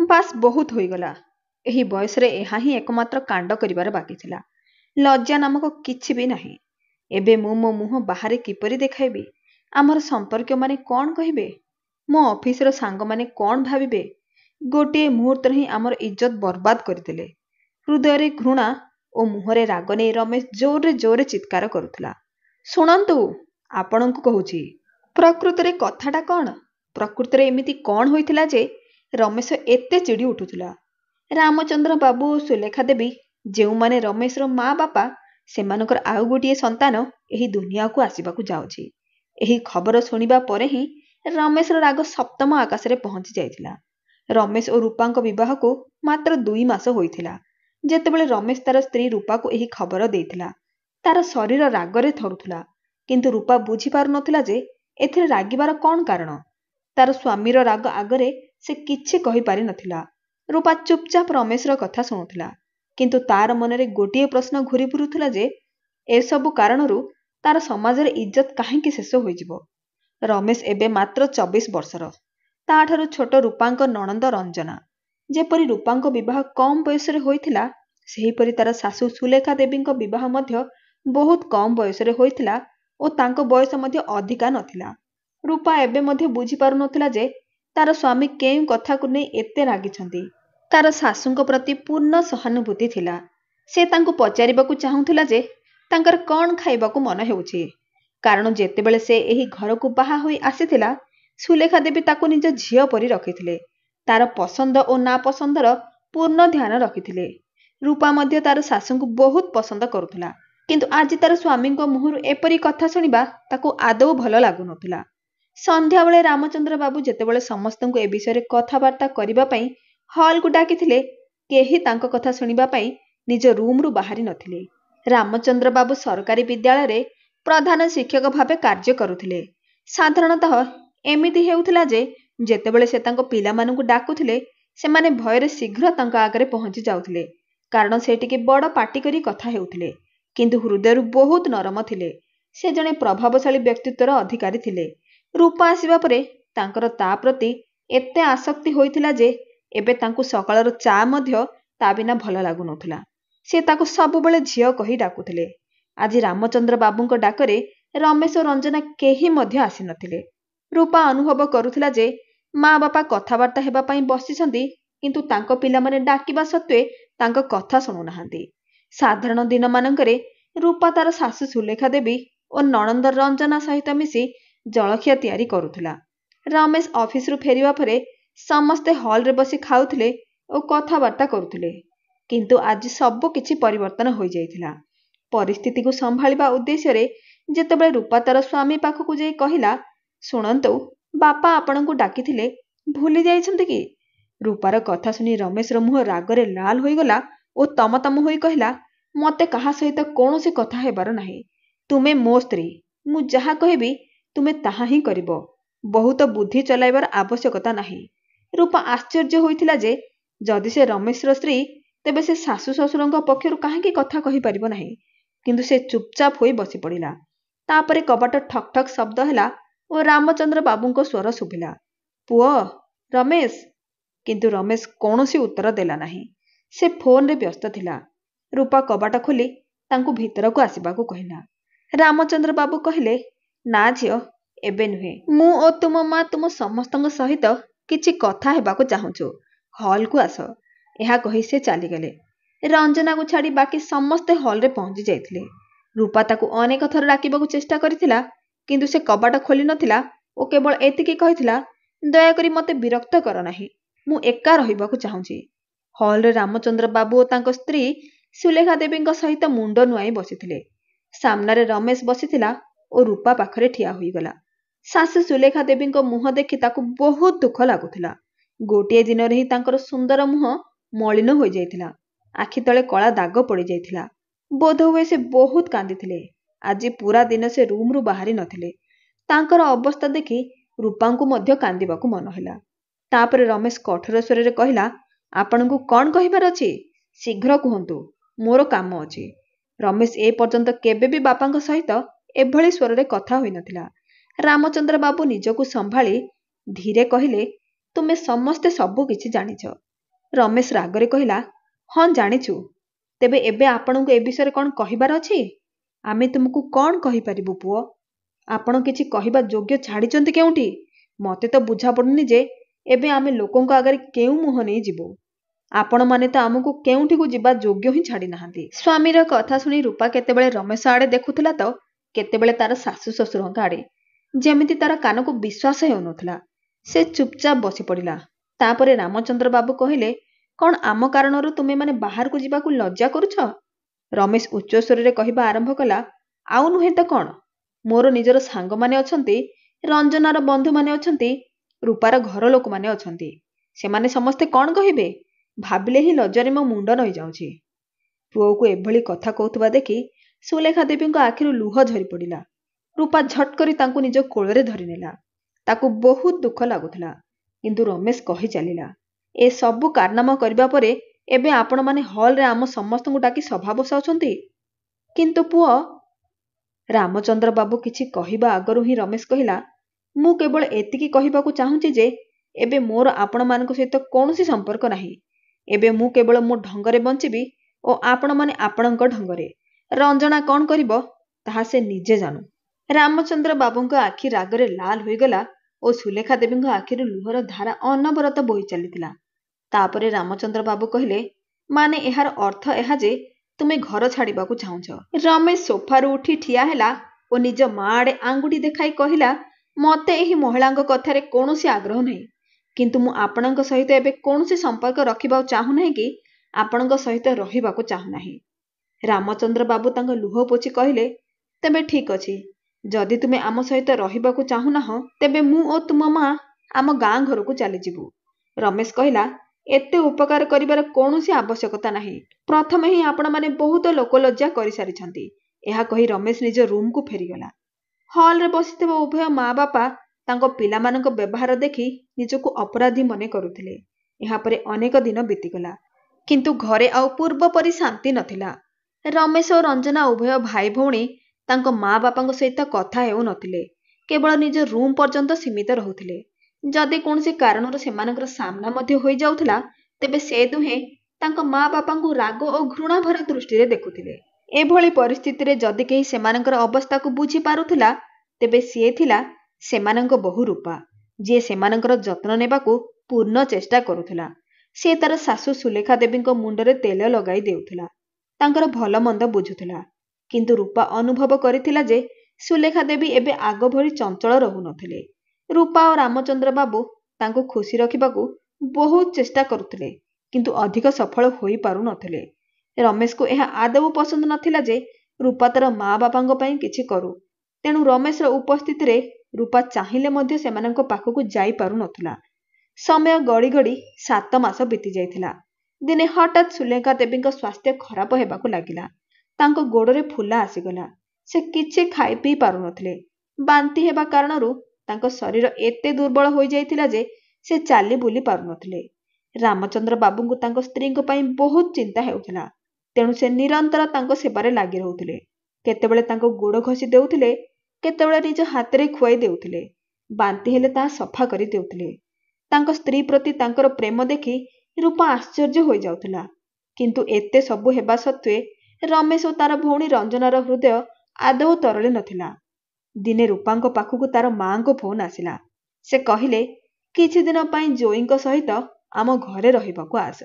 बास बहुत होईगला। एही बयसरे एहा ही एकमात्र कांड करिबार बाकी थिला। लज्जा नामक किछि भी नाही। एबे मु मो मुह बाहरे किपरि देखाइबे? आमर संपर्क माने कौन कहिबे? मो ऑफिसर सांग माने कौन भाबिबे? गोटे मुहूर्त ही आमर इज्जत बर्बाद करदेले। हृदय रे घृणा ओ मुहरे राग नै रमेश जोरे जोरे चित्कार करुथला। शुणंतु आपणंकु कहूछि। प्रकृतरे कथाटा कौन? प्रकृतरे एमिति कौन होइथिला जे रमेश एते चिड़ी उठुथला? रामचंद्र बाबू ओ सुलेखा देवी जेउ माने रमेशर माँ बापा सेमानकर आउ गोटिए संतान एही दुनिया को आसीबाकू जाउछि। एही खबर सुनिबा परे ही रमेशर राग सप्तम आकाशरे पहुंची जाइथिला। रमेश और रूपांक विवाह को मात्र 2 मास होइथिला। जेतेबेले रमेश तार स्त्री रूपा को एही खबर देइथिला तार शरीर रागरे थरुथला। किंतु रूपा बुझी पारु नथिला जे एथिरे रागिबार कौन कारण। तार स्वामीर राग आगरे से किछि कहि पारि नथिला। रूपा चुपचाप रमेशर कथा शुणुथिला। किंतु तार मनरे गोटिए प्रश्न घुरी फिरुथिला जे ए सबु कारणरू तार समाज रे इज्जत काहेकि शेष होइजिवो। रमेश एबे मात्र 24 वर्षर। ताठारु छोट रूपांक नणंद रंजना। जेपरि रूपांक विवाह कम बयस रे होइथिला सेहीपरि तार सासू सुलेखा देवींक विवाह मध्य बहुत कम बयस रे होइथिला ओ तांको बयस मध्य अधिका नथिला। रूपा एबे मध्य बुझी पारु नथिला जे तार स्वामी केउ कथा को नै एते रागिछंती। तार सासूंक प्रति पूर्ण सहानुभूति थिला। से तांको पचारिबाकू चाहुथिला जे तांकर कौन खाइबाकू मन हेउछि। कारण जेतेबेले से एही घर को बाहा होई आसीथिला सुलेखा देवी ताकू निज झियो परी रखिथिले। तार पसंद ओ ना पसंदर पूर्ण ध्यान रखिथिले। रूपा मध्य तार सासूंकू बहुत पसंद करुथिला। किंतु आज तार स्वामींक मुहरु एपरी कथा सुनिबा ताकू आदौ भल लागु नथिला। संध्या बेले रामचंद्र बाबू जेतेबेले समस्तंकू ए विषय रे कथावार्ता करिबा पई हॉल को डाकिथिले केही तांको कथा सुनिबा पई निज रूम रु बाहरी नथिले। रामचंद्र बाबू सरकारी विद्यालय रे प्रधान शिक्षक भाबे कार्य करुथिले। साधारणतः एमिति हेउथिला जे जेतेबेले से तांको पिलामानंकू डाकुथिले सेमाने भयरे शीघ्र तांको आगरे पहुंची जाउथिले। कारण से टिके बड़ पाटी करी कथा हेउथिले। किंतु हृदयरु बहुत नरम थिले। से जणे प्रभावशाली व्यक्तित्वर अधिकारी थिले। रूपा आसीबा परे तांकर ता प्रति एते आसक्ति होइथिला जे एबे तांकू सकाळर चा मध्य ता बिना भल लागु नथिला। से ताकू सबुबेले झियो कहि डाकुथिले। आज रामचंद्र बाबूंक डाकरे रमेश और रंजना केही मध्य आसी नथिले। रूपा अनुभव करुथिला जे माँ बापा कथावार्ता हेबा पई बसिसंती किंतु तांको पिला माने डाकिबा सत्वे तांको कथा सुनु नाहांती। साधारण दिन मानंकरे रूपा तार सासू सुलेखा देवी और नणंद रंजना सहित मिसी जलखिया तैयारी करुथिला। रमेश ऑफिस रु फेरिबा परे समस्ते हॉल रे बसी खाउथिले और कथावार्ता करुथिले। किंतु आज सब किछि परिवर्तन होई जाइथिला। परिस्थिति को संभाळिबा उद्देश्य रे जेतेबेले रूपा तार स्वामी पाखकू जाई कहिला, शुणंतु बापा आपणंकू डाकिथिले भूली जाइछंती कि? रूपार कथा सुनी रमेशर मुह रागरे लाल होईगला ओ तमतम होई कहिला, मते कहा सहित कोनोसी कथा हेबार नाही। तुमे मो स्त्री। मु जहा कहिबी तुमे ताहा ही करिबो। बहुत बुद्धि चलाइबार आवश्यकता नाही। रूपा आश्चर्य होइथिला जे जदि से रमेशर स्त्री तेबे से सासू ससुरंक पक्षरु काहेकि कथा कहि परिबो नाही। किंतु से चुपचाप होई बसी पड़िला। तापरे कबाट ठक ठक शब्द हैला और रामचंद्र बाबूंको स्वर सुभिला, पुओ रमेश। किंतु रमेश कोनोसी उत्तर देला नाही। से फोन रे व्यस्त थिला। रूपा कबाट खोली तांकू भीतर को आसीबाकू कहिला। रामचंद्र बाबू कहिले, ना झियो एबे नुहे। मु ओ तुम माँ तुम समस्तंग सहित किछि कथा हेबाकू चाहुछु। हॉल को आस। एहा कहि से चली गले। रंजना को छाड़ी बाकी समस्ते हॉल रे पहुंची जाइथिले। रूपा ताकू अनेक थर डाकिबाकू चेष्टा करिथिला किंतु से कबाट खोली नथिला ओ केवल एतिकी कहिथिला, दया करी मते विरक्त कर नाही। मु एका रहिबाकू चाहुछि। हॉल रे रामचंद्र बाबू ओ तांको स्त्री सुलेखा देवींक सहित मुंड नुआई बसिथिले। सामनारे रमेश बसिथिला ओ रूपा पाखरे ठिया होईगला। सासू सुलेखा देवींक मुह देखि ताकू बहुत दुख लागुथिला। गोटिए दिन रे ही तांकर सुंदर मुह मलिन होई जाइथिला। आखि तळे कळा दाग पड़ी जाइथिला। बोध हुए से बहुत कांदिथिले। आज पूरा दिन से रूम रु बाहरी नथिले। तांकर अवस्था देखि रूपांकू मध्य कांदिबाकू मन होला। तापरे रमेश कठोर स्वर रे कहिला, आपनकू कौन कहिबार अछि? शीघ्र कुहंतु, मोर काम अछि। रमेश ए पर्यंत केबे भी बापांक सहित एभଳି स्वर रे कथा होई नथिला। रामचंद्र बाबू निजकू संभाली धीरे कहिले, तुमे समस्ते सबु किछि जानिछ। ରମେଶ ରାଗରେ କହିଲା, ହଁ ଜାଣିଛୁ, ତେବେ ଏବେ ଆପଣଙ୍କୁ ଏ ବିଷୟରେ କ'ଣ କହିବାର ଅଛି? ଆମେ ତୁମକୁ କ'ଣ କହିପାରିବୁ ପୁଅ? ଆପଣ କିଛି କହିବା ଯୋଗ୍ୟ ଛାଡ଼ିଛନ୍ତି କେଉଁଠି? ମୋତେ ତ ବୁଝାପଡ଼ୁନି ଯେ ଏବେ ଆମେ ଲୋକଙ୍କ ଆଗରେ କେଉଁ ମୁହଁ ନେଇ ଯିବୁ। ଆପଣମାନେ ତ ଆମକୁ କେଉଁଠିକୁ ଯିବା ଯୋଗ୍ୟ ହିଁ ଛାଡ଼ି ନାହାନ୍ତି। ସ୍ୱାମୀର କଥା ଶୁଣି ରୂପା କେତେବେଳେ ରମେଶ ଆଡ଼େ ଦେଖୁଥିଲା ତ କେତେବେଳେ ତାର ଶାଶୁ ଶ୍ୱଶୁରଙ୍କ ଆଡ଼େ। ଯେମିତି ତାର କାନକୁ ବିଶ୍ୱାସ ହେଉନଥିଲା। ସେ ଚୁପଚାପ ବସି ପଡ଼ିଲା। ତାପରେ ରାମଚନ୍ଦ୍ର ବାବୁ କହିଲେ, କ'ଣ ଆମ କାରଣରୁ ତୁମେମାନେ ବାହାରକୁ ଯିବାକୁ ଲଜ୍ଜା କରୁଛ? ରମେଶ ଉଚ୍ଚସ୍ୱରରେ କହିବା ଆରମ୍ଭ କଲା, ଆଉ ନୁହେଁ ତ କ'ଣ? ମୋର ନିଜର ସାଙ୍ଗମାନେ ଅଛନ୍ତି, ରଞ୍ଜନାର ବନ୍ଧୁମାନେ ଅଛନ୍ତି, ରୂପାର ଘର ଲୋକମାନେ ଅଛନ୍ତି। ସେମାନେ ସମସ୍ତେ କ'ଣ କହିବେ? ଭାବିଲେ ହିଁ ଲଜ୍ଜାରେ ମୋ ମୁଣ୍ଡ ନଇଯାଉଛି। ପୁଅକୁ ଏଭଳି କଥା କହୁଥିବା ଦେଖି ସୁଲେଖା ଦେବୀଙ୍କ ଆଖିରୁ ଲୁହ ଝରି ପଡ଼ିଲା। ରୂପା ଝଟ୍ କରି ତାଙ୍କୁ ନିଜ କୋଳରେ ଧରିନେଲା। ତାକୁ ବହୁତ ଦୁଃଖ ଲାଗୁଥିଲା। କିନ୍ତୁ ରମେଶ କହି ଚାଲିଲା, ଏ ସବୁ କାରନାମା କରିବା ପରେ ଏବେ ଆପଣମାନେ ହଲରେ ଆମ ସମସ୍ତଙ୍କୁ ଡାକି ସଭା ବସାଉଛନ୍ତି। କିନ୍ତୁ ପୁଅ, ରାମଚନ୍ଦ୍ର ବାବୁ କିଛି କହିବା ଆଗରୁ ହିଁ ରମେଶ କହିଲା, ମୁଁ କେବଳ ଏତିକି କହିବାକୁ ଚାହୁଁଛି ଯେ ଏବେ ମୋର ଆପଣମାନଙ୍କ ସହିତ କୌଣସି ସମ୍ପର୍କ ନାହିଁ। ଏବେ ମୁଁ କେବଳ ମୋ ଢଙ୍ଗରେ ବଞ୍ଚିବି ଓ ଆପଣମାନେ ଆପଣଙ୍କ ଢଙ୍ଗରେ। ରଞ୍ଜନା କ'ଣ କରିବ ତାହା ସେ ନିଜେ ଜାଣୁ। ରାମଚନ୍ଦ୍ର ବାବୁଙ୍କ ଆଖି ରାଗରେ ଲାଲ ହୋଇଗଲା ଓ ସୁଲେଖା ଦେବୀଙ୍କ ଆଖିରୁ ଲୁହର ଧାରା ଅନବରତ ବୋହି ଚାଲିଥିଲା। ତାପରେ ରାମଚନ୍ଦ୍ର ବାବୁ କହିଲେ, ମାନେ ଏହାର ଅର୍ଥ ଏହା ଯେ ତୁମେ ଘର ଛାଡ଼ିବାକୁ ଚାହୁଁଛ। ରମେଶ ସୋଫାରୁ ଉଠି ଠିଆ ହେଲା ଓ ନିଜ ମା ଆଡ଼େ ଆଙ୍ଗୁଠି ଦେଖାଇ କହିଲା, ମୋତେ ଏହି ମହିଳାଙ୍କ କଥାରେ କୌଣସି ଆଗ୍ରହ ନାହିଁ। କିନ୍ତୁ ମୁଁ ଆପଣଙ୍କ ସହିତ ଏବେ କୌଣସି ସମ୍ପର୍କ ରଖିବାକୁ ଚାହୁଁନାହିଁ କି ଆପଣଙ୍କ ସହିତ ରହିବାକୁ ଚାହୁଁନାହିଁ। ରାମଚନ୍ଦ୍ର ବାବୁ ତାଙ୍କ ଲୁହ ପୋଛି କହିଲେ, ତେବେ ଠିକ୍ ଅଛି, ଯଦି ତୁମେ ଆମ ସହିତ ରହିବାକୁ ଚାହୁଁନାହଁ ତେବେ ମୁଁ ଓ ତୁମ ମା ଆମ ଗାଁ ଘରକୁ ଚାଲିଯିବୁ। ରମେଶ କହିଲା, ଏତେ ଉପକାର କରିବାର କୌଣସି ଆବଶ୍ୟକତା ନାହିଁ। ପ୍ରଥମେ ହିଁ ଆପଣମାନେ ବହୁତ ଲୋକଲଜ୍ଜା କରିସାରିଛନ୍ତି। ଏହା କହି ରମେଶ ନିଜ ରୁମ୍କୁ ଫେରିଗଲା। ହଲ୍ରେ ବସିଥିବା ଉଭୟ ମା ବାପା ତାଙ୍କ ପିଲାମାନଙ୍କ ବ୍ୟବହାର ଦେଖି ନିଜକୁ ଅପରାଧୀ ମନେ କରୁଥିଲେ। ଏହାପରେ ଅନେକ ଦିନ ବିତିଗଲା। କିନ୍ତୁ ଘରେ ଆଉ ପୂର୍ବ ପରି ଶାନ୍ତି ନଥିଲା। ରମେଶ ଓ ରଞ୍ଜନା ଉଭୟ ଭାଇ ଭଉଣୀ ତାଙ୍କ ମା ବାପାଙ୍କ ସହିତ କଥା ହେଉନଥିଲେ। କେବଳ ନିଜ ରୁମ୍ ପର୍ଯ୍ୟନ୍ତ ସୀମିତ ରହୁଥିଲେ। ଯଦି କୌଣସି କାରଣରୁ ସେମାନଙ୍କର ସାମ୍ନା ମଧ୍ୟ ହୋଇଯାଉଥିଲା ତେବେ ସେ ଦୁହେଁ ତାଙ୍କ ମା ବାପାଙ୍କୁ ରାଗ ଓ ଘୃଣା ଭରା ଦୃଷ୍ଟିରେ ଦେଖୁଥିଲେ। ଏଭଳି ପରିସ୍ଥିତିରେ ଯଦି କେହି ସେମାନଙ୍କର ଅବସ୍ଥାକୁ ବୁଝି ପାରୁଥିଲା ତେବେ ସିଏ ଥିଲା ସେମାନଙ୍କ ବୋହୂ ରୂପା, ଯିଏ ସେମାନଙ୍କର ଯତ୍ନ ନେବାକୁ ପୂର୍ଣ୍ଣ ଚେଷ୍ଟା କରୁଥିଲା। ସେ ତାର ଶାଶୁ ସୁଲେଖା ଦେବୀଙ୍କ ମୁଣ୍ଡରେ ତେଲ ଲଗାଇ ଦେଉଥିଲା, ତାଙ୍କର ଭଲ ମନ୍ଦ ବୁଝୁଥିଲା। କିନ୍ତୁ ରୂପା ଅନୁଭବ କରିଥିଲା ଯେ ସୁଲେଖା ଦେବୀ ଏବେ ଆଗ ଭଳି ଚଞ୍ଚଳ ରହୁନଥିଲେ। ରୂପା ଓ ରାମଚନ୍ଦ୍ର ବାବୁ ତାଙ୍କୁ ଖୁସି ରଖିବାକୁ ବହୁତ ଚେଷ୍ଟା କରୁଥିଲେ, କିନ୍ତୁ ଅଧିକ ସଫଳ ହୋଇପାରୁନଥିଲେ। ରମେଶକୁ ଏହା ଆଦୌ ପସନ୍ଦ ନଥିଲା ଯେ ରୂପା ତାର ମା ବାପାଙ୍କ ପାଇଁ କିଛି କରୁ। ତେଣୁ ରମେଶର ଉପସ୍ଥିତିରେ ରୂପା ଚାହିଁଲେ ମଧ୍ୟ ସେମାନଙ୍କ ପାଖକୁ ଯାଇପାରୁନଥିଲା। ସମୟ ଗଡ଼ି ଗଡ଼ି 7 ମାସ ବିତି ଯାଇଥିଲା। ଦିନେ ହଠାତ୍ ସୁଲେଖା ଦେବୀଙ୍କ ସ୍ୱାସ୍ଥ୍ୟ ଖରାପ ହେବାକୁ ଲାଗିଲା। ତାଙ୍କ ଗୋଡ଼ରେ ଫୁଲା ଆସିଗଲା। ସେ କିଛି ଖାଇ ପିଇ ପାରୁନଥିଲେ। ବାନ୍ତି ହେବା କାରଣରୁ ତାଙ୍କ ଶରୀର ଏତେ ଦୁର୍ବଳ ହୋଇଯାଇଥିଲା ଯେ ସେ ଚାଲି ବୁଲି ପାରୁନଥିଲେ। ରାମଚନ୍ଦ୍ର ବାବୁଙ୍କୁ ତାଙ୍କ ସ୍ତ୍ରୀଙ୍କ ପାଇଁ ବହୁତ ଚିନ୍ତା ହେଉଥିଲା। ତେଣୁ ସେ ନିରନ୍ତର ତାଙ୍କ ସେବାରେ ଲାଗି ରହୁଥିଲେ। କେତେବେଳେ ତାଙ୍କ ଗୋଡ଼ ଘଷି ଦେଉଥିଲେ, କେତେବେଳେ ନିଜ ହାତରେ ଖୁଆଇ ଦେଉଥିଲେ। ବାନ୍ତି ହେଲେ ତାହା ସଫା କରି ଦେଉଥିଲେ। ତାଙ୍କ ସ୍ତ୍ରୀ ପ୍ରତି ତାଙ୍କର ପ୍ରେମ ଦେଖି ରୂପା ଆଶ୍ଚର୍ଯ୍ୟ ହୋଇଯାଉଥିଲା। କିନ୍ତୁ ଏତେ ସବୁ ହେବା ସତ୍ତ୍ୱେ ରମେଶ ଓ ତାର ଭଉଣୀ ରଞ୍ଜନାର ହୃଦୟ ଆଦୌ ତରଳି ନଥିଲା। ଦିନେ ରୂପାଙ୍କ ପାଖକୁ ତାର ମାଙ୍କ ଫୋନ୍ ଆସିଲା। ସେ କହିଲେ, କିଛି ଦିନ ପାଇଁ ଜୋଇଙ୍କ ସହିତ ଆମ ଘରେ ରହିବାକୁ ଆସ।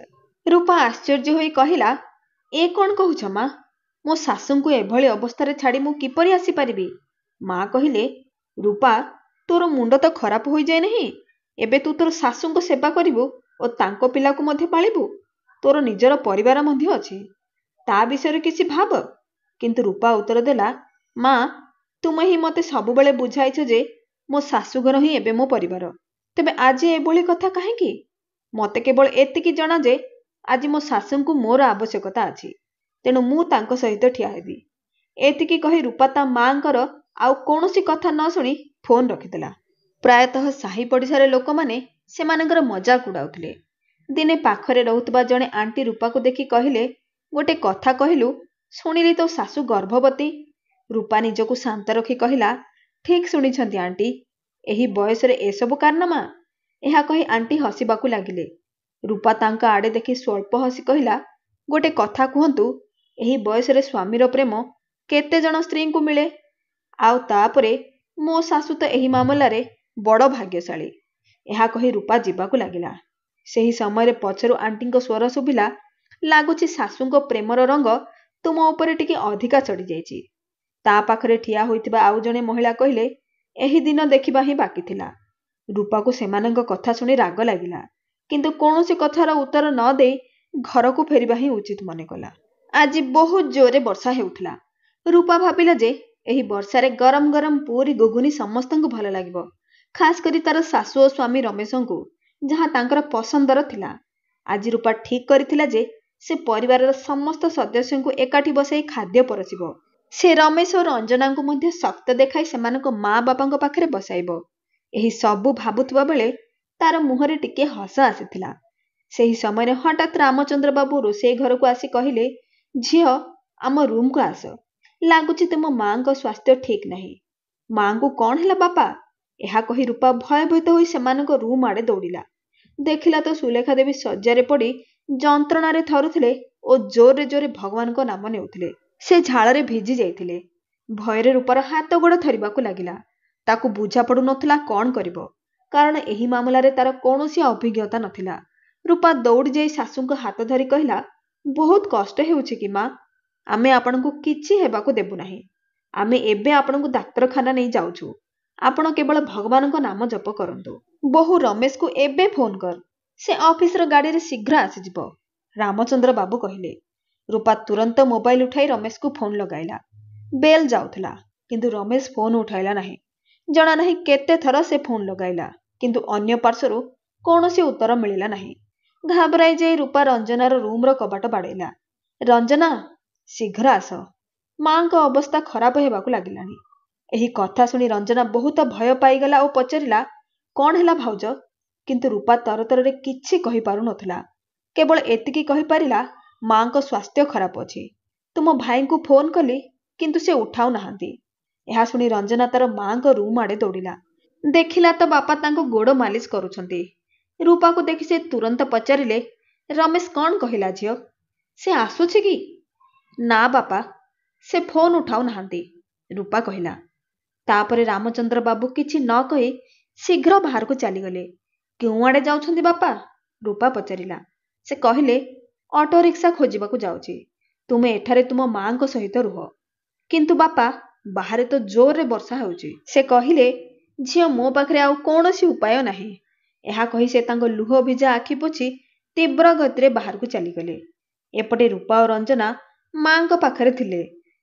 ରୂପା ଆଶ୍ଚର୍ଯ୍ୟ ହୋଇ କହିଲା, ଏ କ'ଣ କହୁଛ ମା? ମୋ ଶାଶୁଙ୍କୁ ଏଭଳି ଅବସ୍ଥାରେ ଛାଡ଼ି ମୁଁ କିପରି ଆସିପାରିବି? ମା କହିଲେ, ରୂପା, ତୋର ମୁଣ୍ଡ ତ ଖରାପ ହୋଇଯାଇ ନାହିଁ? ଏବେ ତୁ ତୋର ଶାଶୁଙ୍କ ସେବା କରିବୁ ଓ ତାଙ୍କ ପିଲାକୁ ମଧ୍ୟ ପାଳିବୁ। ତୋର ନିଜର ପରିବାର ମଧ୍ୟ ଅଛି। ତା ବିଷୟରେ କିଛି ଭାବ। କିନ୍ତୁ ରୂପା ଉତ୍ତର ଦେଲା, ମା, ତୁମେ ହିଁ ମୋତେ ସବୁବେଳେ ବୁଝାଇଛ ଯେ ମୋ ଶାଶୁଘର ହିଁ ଏବେ ମୋ ପରିବାର। ତେବେ ଆଜି ଏଭଳି କଥା କାହିଁକି? ମୋତେ କେବଳ ଏତିକି ଜଣା ଯେ ଆଜି ମୋ ଶାଶୁଙ୍କୁ ମୋର ଆବଶ୍ୟକତା ଅଛି। ତେଣୁ ମୁଁ ତାଙ୍କ ସହିତ ଠିଆ ହେବି। ଏତିକି କହି ରୂପା ତା ମାଙ୍କର ଆଉ କୌଣସି କଥା ନ ଶୁଣି ଫୋନ୍ ରଖିଦେଲା। ପ୍ରାୟତଃ ସାହି ପଡ଼ିଶାର ଲୋକମାନେ ସେମାନଙ୍କର ମଜାକ ଉଡ଼ାଉଥିଲେ। ଦିନେ ପାଖରେ ରହୁଥିବା ଜଣେ ଆଣ୍ଟି ରୂପାକୁ ଦେଖି କହିଲେ, ଗୋଟେ କଥା କହିଲୁ, ଶୁଣିଲି ତୋ ଶାଶୁ ଗର୍ଭବତୀ। ରୂପା ନିଜକୁ ଶାନ୍ତ ରଖି କହିଲା, ଠିକ୍ ଶୁଣିଛନ୍ତି ଆଣ୍ଟି, ଏହି ବୟସରେ ଏସବୁ କାରନାମା? ଏହା କହି ଆଣ୍ଟି ହସିବାକୁ ଲାଗିଲେ। ରୂପା ତାଙ୍କ ଆଡ଼େ ଦେଖି ସ୍ୱଳ୍ପ ହସି କହିଲା, ଗୋଟେ କଥା କୁହନ୍ତୁ, ଏହି ବୟସରେ ସ୍ୱାମୀର ପ୍ରେମ କେତେ ଜଣ ସ୍ତ୍ରୀଙ୍କୁ ମିଳେ? ଆଉ ତାପରେ ମୋ ଶାଶୁ ତ ଏହି ମାମଲାରେ ବଡ଼ ଭାଗ୍ୟଶାଳୀ। ଏହା କହି ରୂପା ଯିବାକୁ ଲାଗିଲା। ସେହି ସମୟରେ ପଛରୁ ଆଣ୍ଟିଙ୍କ ସ୍ୱର ଶୁଭିଲା, ଲାଗୁଛି ଶାଶୁଙ୍କ ପ୍ରେମର ରଙ୍ଗ ତୁମ ଉପରେ ଟିକେ ଅଧିକା ଚଢ଼ିଯାଇଛି। ତା ପାଖରେ ଠିଆ ହୋଇଥିବା ଆଉ ଜଣେ ମହିଳା କହିଲେ, ଏହି ଦିନ ଦେଖିବା ହିଁ ବାକି ଥିଲା। ରୂପାକୁ ସେମାନଙ୍କ କଥା ଶୁଣି ରାଗ ଲାଗିଲା, କିନ୍ତୁ କୌଣସି କଥାର ଉତ୍ତର ନ ଦେଇ ଘରକୁ ଫେରିବା ହିଁ ଉଚିତ ମନେକଲା। ଆଜି ବହୁତ ଜୋରରେ ବର୍ଷା ହେଉଥିଲା। ରୂପା ଭାବିଲା ଯେ ଏହି ବର୍ଷାରେ ଗରମ ଗରମ ପୁରୀ ଗୁଗୁନି ସମସ୍ତଙ୍କୁ ଭଲ ଲାଗିବ, ଖାସ୍ କରି ତାର ଶାଶୁ ଓ ସ୍ୱାମୀ ରମେଶଙ୍କୁ, ଯାହା ତାଙ୍କର ପସନ୍ଦର ଥିଲା। ଆଜି ରୂପା ଠିକ୍ କରିଥିଲା ଯେ ସେ ପରିବାରର ସମସ୍ତ ସଦସ୍ୟଙ୍କୁ ଏକାଠି ବସାଇ ଖାଦ୍ୟ ପରସିବ। ସେ ରମେଶ ଓ ରଞ୍ଜନାଙ୍କୁ ମଧ୍ୟ ଶକ୍ତ ଦେଖାଇ ସେମାନଙ୍କ ମା ବାପାଙ୍କ ପାଖରେ ବସାଇବ। ଏହି ସବୁ ଭାବୁଥିବା ବେଳେ ତାର ମୁହଁରେ ଟିକେ ହସ ଆସିଥିଲା। ସେହି ସମୟରେ ହଠାତ୍ ରାମଚନ୍ଦ୍ର ବାବୁ ରୋଷେଇ ଘରକୁ ଆସି କହିଲେ, ଝିଅ, ଆମ ରୁମ୍କୁ ଆସ। ଲାଗୁଛି ତୁମ ମାଙ୍କ ସ୍ୱାସ୍ଥ୍ୟ ଠିକ୍ ନାହିଁ। ମାଙ୍କୁ କ'ଣ ହେଲା ବାପା? ଏହା କହି ରୂପା ଭୟଭୀତ ହୋଇ ସେମାନଙ୍କ ରୁମ୍ ଆଡ଼େ ଦୌଡ଼ିଲା। ଦେଖିଲା ତ ସୁଲେଖା ଦେବୀ ଶଯ୍ୟାରେ ପଡ଼ି ଯନ୍ତ୍ରଣାରେ ଥରୁଥିଲେ ଓ ଜୋରରେ ଜୋରରେ ଭଗବାନଙ୍କ ନାମ ନେଉଥିଲେ। ସେ ଝାଳରେ ଭିଜି ଯାଇଥିଲେ। ଭୟରେ ରୂପାର ହାତ ଗୋଡ଼ ଥରିବାକୁ ଲାଗିଲା। ତାକୁ ବୁଝା ପଡ଼ୁନଥିଲା କ'ଣ କରିବ, କାରଣ ଏହି ମାମଲାରେ ତାର କୌଣସି ଅଭିଜ୍ଞତା ନଥିଲା। ରୂପା ଦୌଡ଼ି ଯାଇ ଶାଶୁଙ୍କ ହାତ ଧରି କହିଲା, ବହୁତ କଷ୍ଟ ହେଉଛି କି ମା? ଆମେ ଆପଣଙ୍କୁ କିଛି ହେବାକୁ ଦେବୁ ନାହିଁ। ଆମେ ଏବେ ଆପଣଙ୍କୁ ଡାକ୍ତରଖାନା ନେଇ ଯାଉଛୁ। ଆପଣ କେବଳ ଭଗବାନଙ୍କ ନାମ ଜପ କରନ୍ତୁ। ବୋହୂ ରମେଶକୁ ଏବେ ଫୋନ୍ କର, ସେ ଅଫିସର ଗାଡ଼ିରେ ଶୀଘ୍ର ଆସିଯିବ, ରାମଚନ୍ଦ୍ର ବାବୁ କହିଲେ। ରୂପା ତୁରନ୍ତ ମୋବାଇଲ ଉଠାଇ ରମେଶକୁ ଫୋନ୍ ଲଗାଇଲା। ବେଲ୍ ଯାଉଥିଲା, କିନ୍ତୁ ରମେଶ ଫୋନ୍ ଉଠାଇଲା ନାହିଁ। ଜଣା ନାହିଁ କେତେ ଥର ସେ ଫୋନ୍ ଲଗାଇଲା, କିନ୍ତୁ ଅନ୍ୟ ପାର୍ଶ୍ୱରୁ କୌଣସି ଉତ୍ତର ମିଳିଲା ନାହିଁ। ଘାବରାଇ ଯାଇ ରୂପା ରଞ୍ଜନାର ରୁମ୍ର କବାଟ ବାଡ଼େଇଲା। ରଞ୍ଜନା, ଶୀଘ୍ର ଆସ, ମାଙ୍କ ଅବସ୍ଥା ଖରାପ ହେବାକୁ ଲାଗିଲାଣି। ଏହି କଥା ଶୁଣି ରଞ୍ଜନା ବହୁତ ଭୟ ପାଇଗଲା ଓ ପଚାରିଲା, କ'ଣ ହେଲା ଭାଉଜ? କିନ୍ତୁ ରୂପା ତରତରରେ କିଛି କହିପାରୁନଥିଲା। କେବଳ ଏତିକି କହିପାରିଲା, ମାଙ୍କ ସ୍ୱାସ୍ଥ୍ୟ ଖରାପ ଅଛି। ତୁମ ଭାଇଙ୍କୁ ଫୋନ୍ କଲି, କିନ୍ତୁ ସେ ଉଠାଉ ନାହାନ୍ତି। ଏହା ଶୁଣି ରଞ୍ଜନା ତାର ମାଙ୍କ ରୁମ୍ ଆଡ଼େ ଦୌଡ଼ିଲା। ଦେଖିଲା ତ ବାପା ତାଙ୍କୁ ଗୋଡ଼ ମାଲିସ କରୁଛନ୍ତି। ରୂପାକୁ ଦେଖି ସେ ତୁରନ୍ତ ପଚାରିଲେ, ରମେଶ କ'ଣ କହିଲା ଝିଅ? ସେ ଆସୁଛି କି? ନା ବାପା, ସେ ଫୋନ୍ ଉଠାଉ ନାହାନ୍ତି, ରୂପା କହିଲା। ତାପରେ ରାମଚନ୍ଦ୍ର ବାବୁ କିଛି ନ କହି ଶୀଘ୍ର ବାହାରକୁ ଚାଲିଗଲେ। କେଉଁ ଆଡ଼େ ଯାଉଛନ୍ତି ବାପା? ରୂପା ପଚାରିଲା। ସେ କହିଲେ, ଅଟୋ ରିକ୍ସା ଖୋଜିବାକୁ ଯାଉଛି। ତୁମେ ଏଠାରେ ତୁମ ମାଙ୍କ ସହିତ ରୁହ। କିନ୍ତୁ ବାପା, ବାହାରେ ତ ଜୋରରେ ବର୍ଷା ହେଉଛି। ସେ କହିଲେ, ଝିଅ, ମୋ ପାଖରେ ଆଉ କୌଣସି ଉପାୟ ନାହିଁ। ଏହା କହି ସେ ତାଙ୍କ ଲୁହ ଭିଜା ଆଖି ପୋଛି ତୀବ୍ର ଗତିରେ ବାହାରକୁ ଚାଲିଗଲେ। ଏପଟେ ରୂପା ଓ ରଞ୍ଜନା ମାଙ୍କ ପାଖରେ ଥିଲେ।